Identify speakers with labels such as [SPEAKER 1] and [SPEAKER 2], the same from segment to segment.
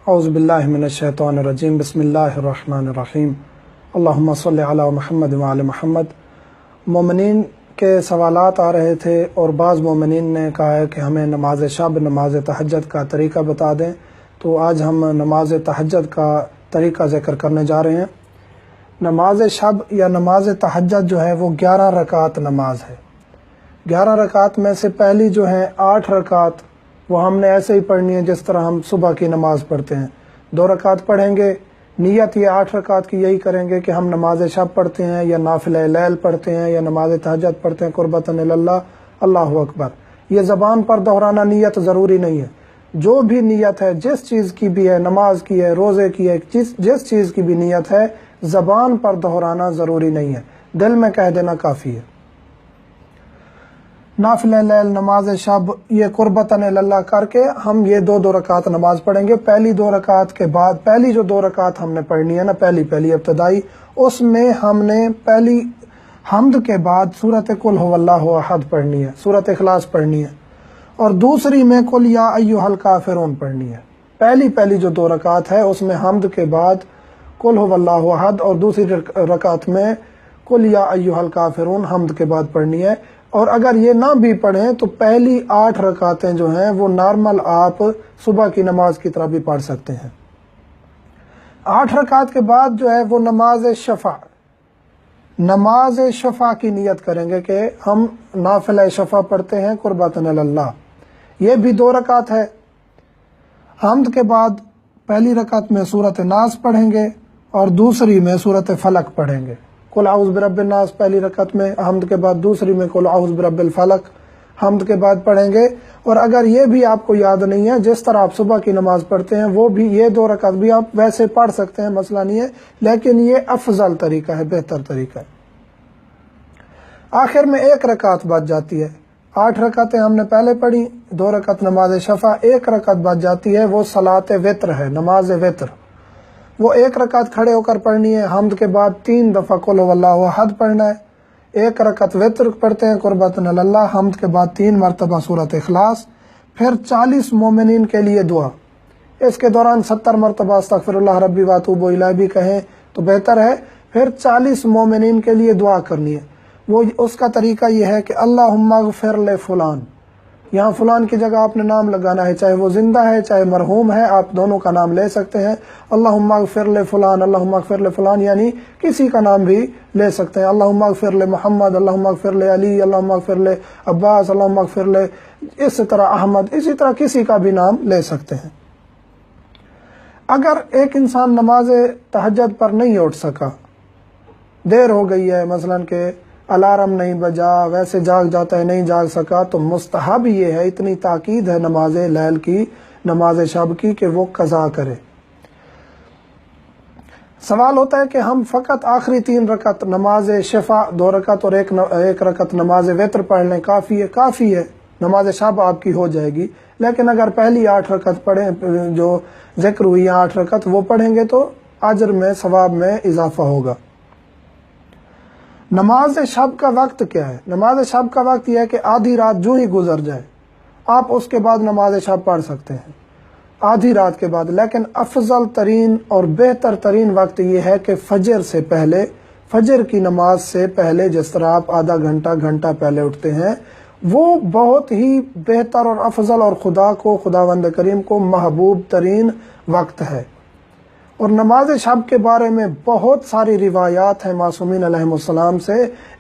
[SPEAKER 1] اعوذ باللہ من الشیطان الرجیم بسم اللہ الرحمن الرحیم اللہم صلی علی محمد وعلی محمد۔ مومنین کے سوالات آ رہے تھے اور بعض مومنین نے کہا ہے کہ ہمیں نماز شب نماز تہجد کا طریقہ بتا دیں، تو آج ہم نماز تہجد کا طریقہ ذکر کرنے جا رہے ہیں۔ نماز شب یا نماز تہجد جو ہے وہ 11 رکعت نماز ہے۔ 11 رکعت میں سے پہلی جو ہیں 8 رکعت وہ ہم نے ایسے ہی پڑھنی ہے جس طرح ہم صبح کی نماز پڑھتے ہیں۔ 2 رکعت پڑھیں گے، نیت یہ 8 رکعت کی یہی کریں گے کہ ہم نماز شب پڑھتے ہیں یا نافلہ لیل پڑھتے ہیں یا نماز تہجد پڑھتے ہیں قربتاً اللہ، اللہ اکبر۔ یہ زبان پر دہرانا نیت ضروری نہیں ہے، جو بھی نیت ہے جس چیز کی بھی ہے، نماز کی ہے، روزے کی ہے، جس چیز کی بھی نیت ہے، زبان پر دہرانا ضروری نہیں ہے، دل میں کہہ دینا کافی ہے۔ نافلہ لیل نماز شب یہ قربتاً اللہ کر کے ہم یہ 2 رکعت نماز پڑھیں گے۔ پہلی 2 رکعت کے بعد پہلی جو 2 رکعت ہم نے پڑھنی ہے نا، پہلی ابتدائی، اس میں ہم نے پہلی حمد کے بعد سورۃ قل ھو اللہ احد پڑھنی ہے، سورۃ اخلاص پڑھنی ہے، اور دوسری میں قل یا ایھا الکافرون پڑھنی ہے۔ پہلی جو 2 رکعت ہے اس میں حمد کے بعد قل ھو اللہ احد اور دوسری رکعت میں قل یا ایھا الکافرون حمد کے بعد پڑھنی ہے۔ اور اگر یہ نہ بھی پڑھیں تو پہلی 8 رکعتیں جو ہیں وہ نارمل آپ صبح کی نماز کی طرح بھی پڑھ سکتے ہیں۔ 8 رکعت کے بعد جو ہے وہ نماز شفع کی نیت کریں گے کہ ہم نافلہ شفع پڑھتے ہیں قربتاً اللہ۔ یہ بھی 2 رکعت ہے۔ حمد کے بعد پہلی رکعت میں سورۃ ناس پڑھیں گے اور دوسری میں سورۃ فلق پڑھیں گے۔ قل اعوذ برب الناس پہلی رکعت میں حمد کے بعد، دوسری میں قل اعوذ برب الفلق حمد کے بعد پڑھیں گے۔ اور اگر یہ بھی آپ کو یاد نہیں ہے، جس طرح آپ صبح کی نماز پڑھتے ہیں وہ بھی یہ 2 رکعت بھی آپ ویسے پڑھ سکتے ہیں، مسئلہ نہیں ہے، لیکن یہ افضل طریقہ ہے، بہتر طریقہ ہے۔ آخر میں 1 رکعت بچ جاتی ہے۔ 8 رکعتیں ہم نے پہلے پڑھی، 2 رکعت نماز شفع، 1 رکعت بچ جاتی ہے، وہ صلاۃ وتر ہے، نماز وتر۔ وہ 1 رکعت کھڑے ہو کر پڑھنی ہے، حمد کے بعد 3 دفعہ قل ھو اللہ احد پڑھنا ہے، 1 رکعت وتر پڑھتے ہیں قربتاً اللہ، حمد کے بعد 3 مرتبہ سورۃ اخلاص، پھر 40 مومنین کے لیے دعا۔ اس کے دوران 70 مرتبہ استغفر اللہ ربی واتوب الیہ بھی کہیں تو بہتر ہے۔ پھر 40 مومنین کے لیے دعا کرنی ہے۔ وہ اس کا طریقہ یہ ہے کہ اللہم اغفر لفلان، یہاں فلان کی جگہ آپ نے نام لگانا ہے، چاہے وہ زندہ ہے چاہے مرحوم ہے، آپ دونوں کا نام لے سکتے ہیں۔ اللہم اغفر لفلان، اللہم اغفر لفلان، یعنی کسی کا نام بھی لے سکتے ہیں۔ اللہم اغفر لمحمد، اللہم اغفر لعلی، اللہم اغفر لعباس، اللہم اغفر اس طرح احمد، اسی طرح کسی کا بھی نام لے سکتے ہیں۔ اگر ایک انسان نماز تہجد پر نہیں اٹھ سکا، دیر ہو گئی ہے، مثلاً کہ الارم نہیں بجا، ویسے جاگ جاتا ہے، نہیں جاگ سکا، تو مستحب یہ ہے، اتنی تاکید ہے نماز لیل کی، نماز شب کی، کہ وہ قضا کرے۔ سوال ہوتا ہے کہ ہم فقط آخری 3 رکعت نماز شفع 2 رکعت اور 1 رکعت نماز وتر پڑھ لیں، کافی ہے، نماز شب آپ کی ہو جائے گی۔ لیکن اگر پہلی 8 رکعت پڑھیں، جو ذکر ہوئی 8 رکعت، وہ پڑھیں گے تو اجر میں، ثواب میں اضافہ ہوگا۔ نماز شب کا وقت کیا ہے؟ نماز شب کا وقت یہ ہے کہ آدھی رات جو ہی گزر جائے آپ اس کے بعد نماز شب پڑھ سکتے ہیں، آدھی رات کے بعد۔ لیکن افضل ترین اور بہتر ترین وقت یہ ہے کہ فجر سے پہلے، فجر کی نماز سے پہلے، جس طرح آپ آدھا گھنٹہ پہلے اٹھتے ہیں، وہ بہت ہی بہتر اور افضل اور خداوند کریم کو محبوب ترین وقت ہے۔ اور نماز شب کے بارے میں بہت ساری روایات ہیں معصومین علیہم السلام سے،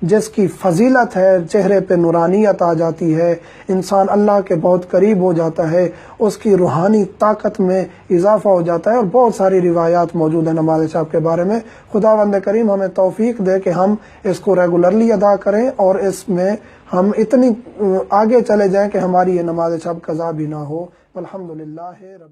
[SPEAKER 1] جس کی فضیلت ہے، چہرے پہ نورانیت آ جاتی ہے، انسان اللہ کے بہت قریب ہو جاتا ہے، اس کی روحانی طاقت میں اضافہ ہو جاتا ہے، اور بہت ساری روایات موجود ہیں نماز شب کے بارے میں۔ خداوند کریم ہمیں توفیق دے کہ ہم اس کو ریگولرلی ادا کریں اور اس میں ہم اتنی آگے چلے جائیں کہ ہماری یہ نماز شب قضا بھی نہ ہو۔ الحمدللہ رب